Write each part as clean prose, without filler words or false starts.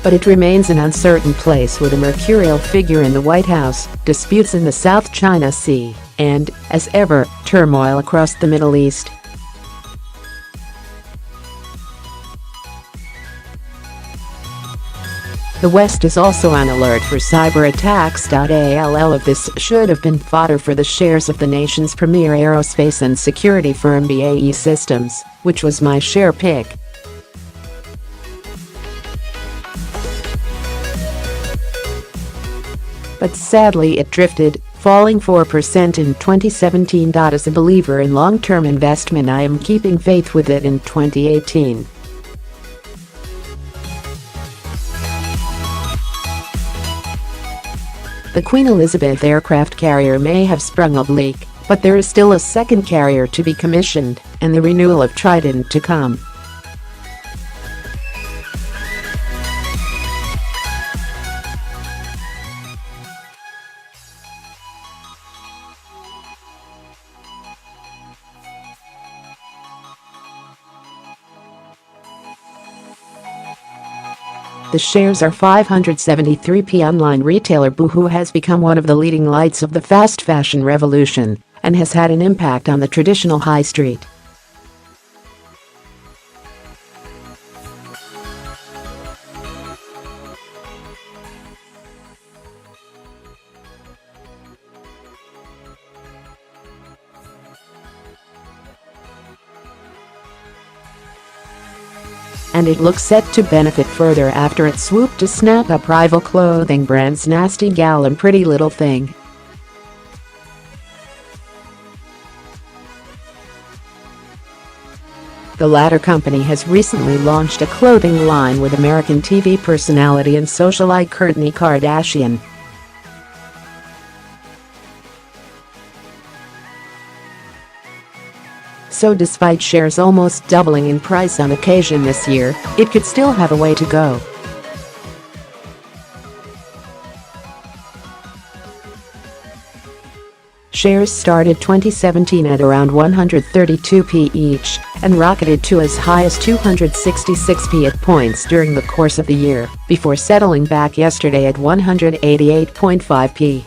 but it remains an uncertain place with a mercurial figure in the White House, disputes in the South China Sea, and, as ever, turmoil across the Middle East. The West is also on alert for cyber attacks.All of this should have been fodder for the shares of the nation's premier aerospace and security firm BAE Systems, which was my share pick. But sadly it drifted, falling 4% in 2017. As a believer in long-term investment, I am keeping faith with it in 2018. The Queen Elizabeth aircraft carrier may have sprung a leak, but there is still a second carrier to be commissioned, and the renewal of Trident to come. The shares are 573p. Online retailer Boohoo has become one of the leading lights of the fast fashion revolution and has had an impact on the traditional high street. And it looks set to benefit further after it swooped to snap up rival clothing brands Nasty Gal and Pretty Little Thing. The latter company has recently launched a clothing line with American TV personality and socialite Kourtney Kardashian. So despite shares almost doubling in price on occasion this year, it could still have a way to go. Shares started 2017 at around 132p each and rocketed to as high as 266p at points during the course of the year, before settling back yesterday at 188.5p.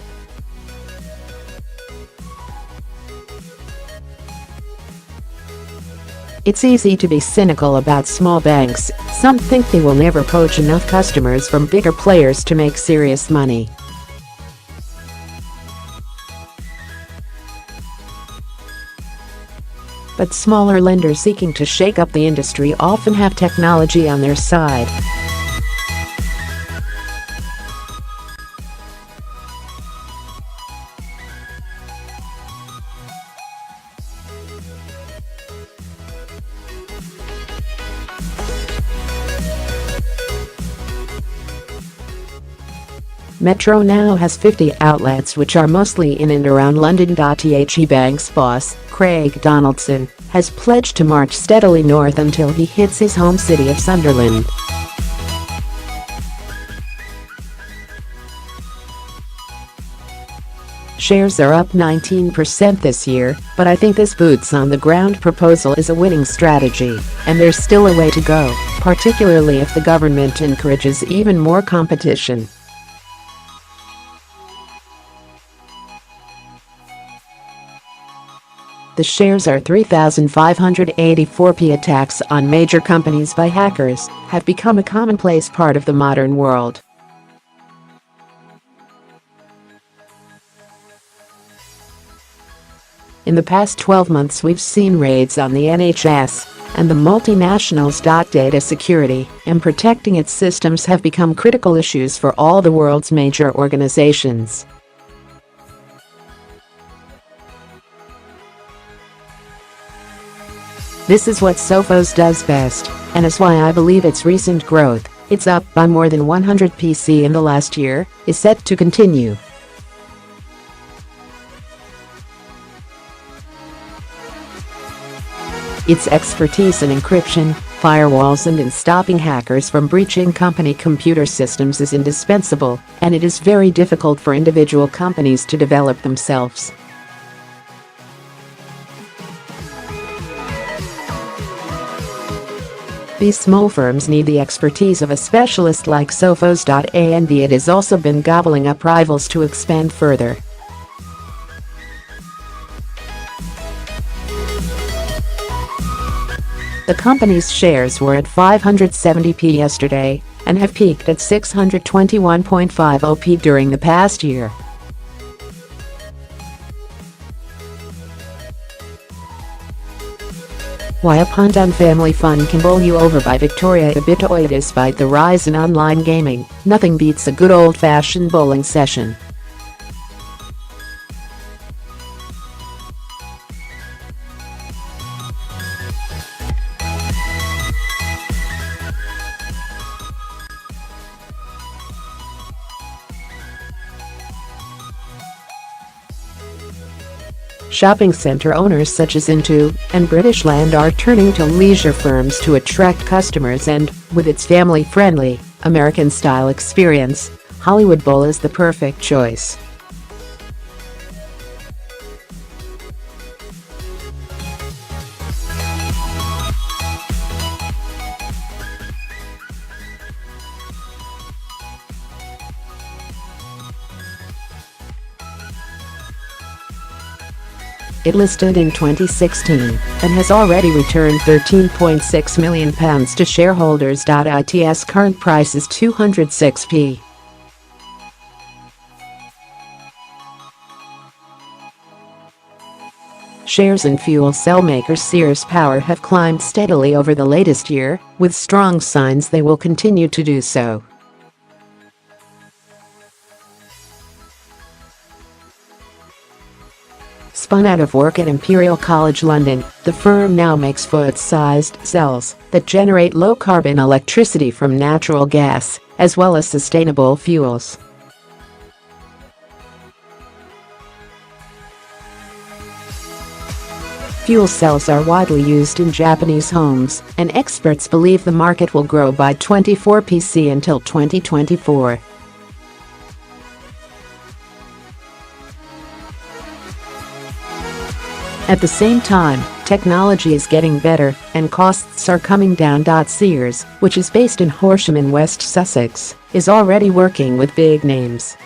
It's easy to be cynical about small banks. Some think they will never poach enough customers from bigger players to make serious money. But smaller lenders seeking to shake up the industry often have technology on their side. Metro now has 50 outlets which are mostly in and around London. The bank's boss, Craig Donaldson, has pledged to march steadily north until he hits his home city of Sunderland. Shares are up 19% this year, but I think this boots-on-the-ground proposal is a winning strategy, and there's still a way to go, particularly if the government encourages even more competition. The shares are 3,584p. Attacks on major companies by hackers have become a commonplace part of the modern world. In the past 12 months we've seen raids on the NHS and the multi-nationals.Data security and protecting its systems have become critical issues for all the world's major organizations. This is what Sophos does best, and is why I believe its recent growth, it's up by more than 100% in the last year, is set to continue. Its expertise in encryption, firewalls and in stopping hackers from breaching company computer systems is indispensable, and it is very difficult for individual companies to develop themselves. These small firms need the expertise of a specialist like and it has also been gobbling up rivals to expand further. The company's shares were at 570p yesterday and have peaked at 621.50p during the past year. Why a punt on family fun can bowl you over by Victoria Abitoy. Despite the rise in online gaming, nothing beats a good old-fashioned bowling session. Shopping centre owners such as Into and British Land are turning to leisure firms to attract customers, and, with its family-friendly, American-style experience, Hollywood Bowl is the perfect choice. It listed in 2016 and has already returned £13.6 million to shareholders. Its current price is 206p. Shares in fuel cell maker Sears Power have climbed steadily over the latest year, with strong signs they will continue to do so. Spun out of work at Imperial College London, the firm now makes foot-sized cells that generate low-carbon electricity from natural gas, as well as sustainable fuels. Fuel cells are widely used in Japanese homes, and experts believe the market will grow by 24% until 2024. At the same time, technology is getting better and costs are coming down. Sears, which is based in Horsham in West Sussex, is already working with big names.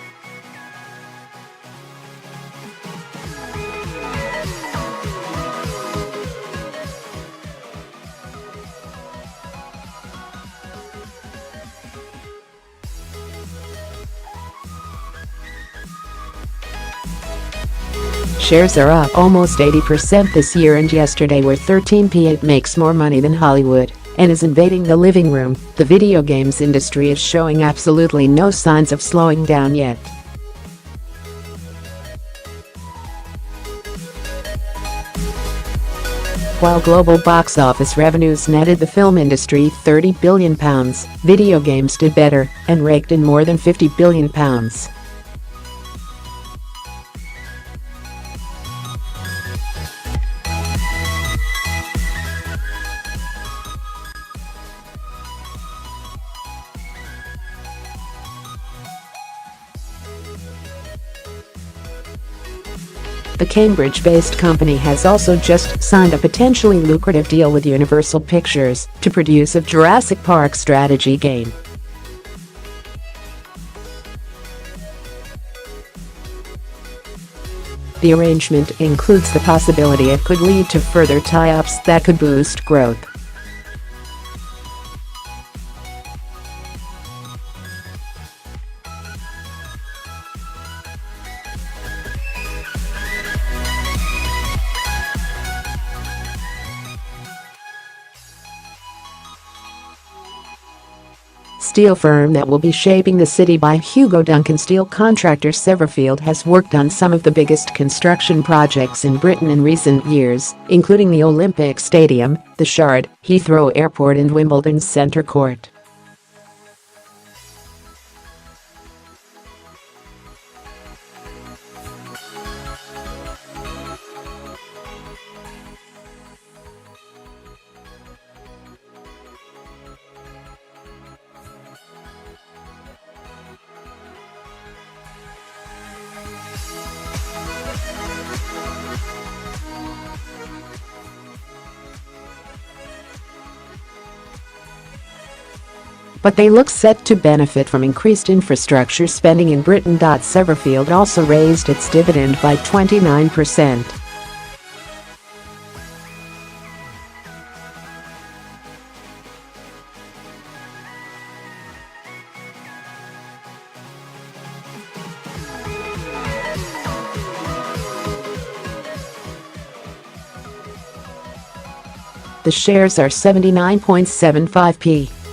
Shares are up almost 80% this year and yesterday were 13p. It makes more money than Hollywood and is invading the living room. The video games industry is showing absolutely no signs of slowing down yet. While global box office revenues netted the film industry £30 billion, video games did better and raked in more than £50 billion. The Cambridge-based company has also just signed a potentially lucrative deal with Universal Pictures to produce a Jurassic Park strategy game. The arrangement includes the possibility it could lead to further tie-ups that could boost growth. Steel firm that will be shaping the city by Hugo Duncan. Steel contractor Severfield has worked on some of the biggest construction projects in Britain in recent years, including the Olympic Stadium, the Shard, Heathrow Airport and Wimbledon's Centre Court. but they look set to benefit from increased infrastructure spending in Britain. Severfield also raised its dividend by 29%. The shares are 79.75p.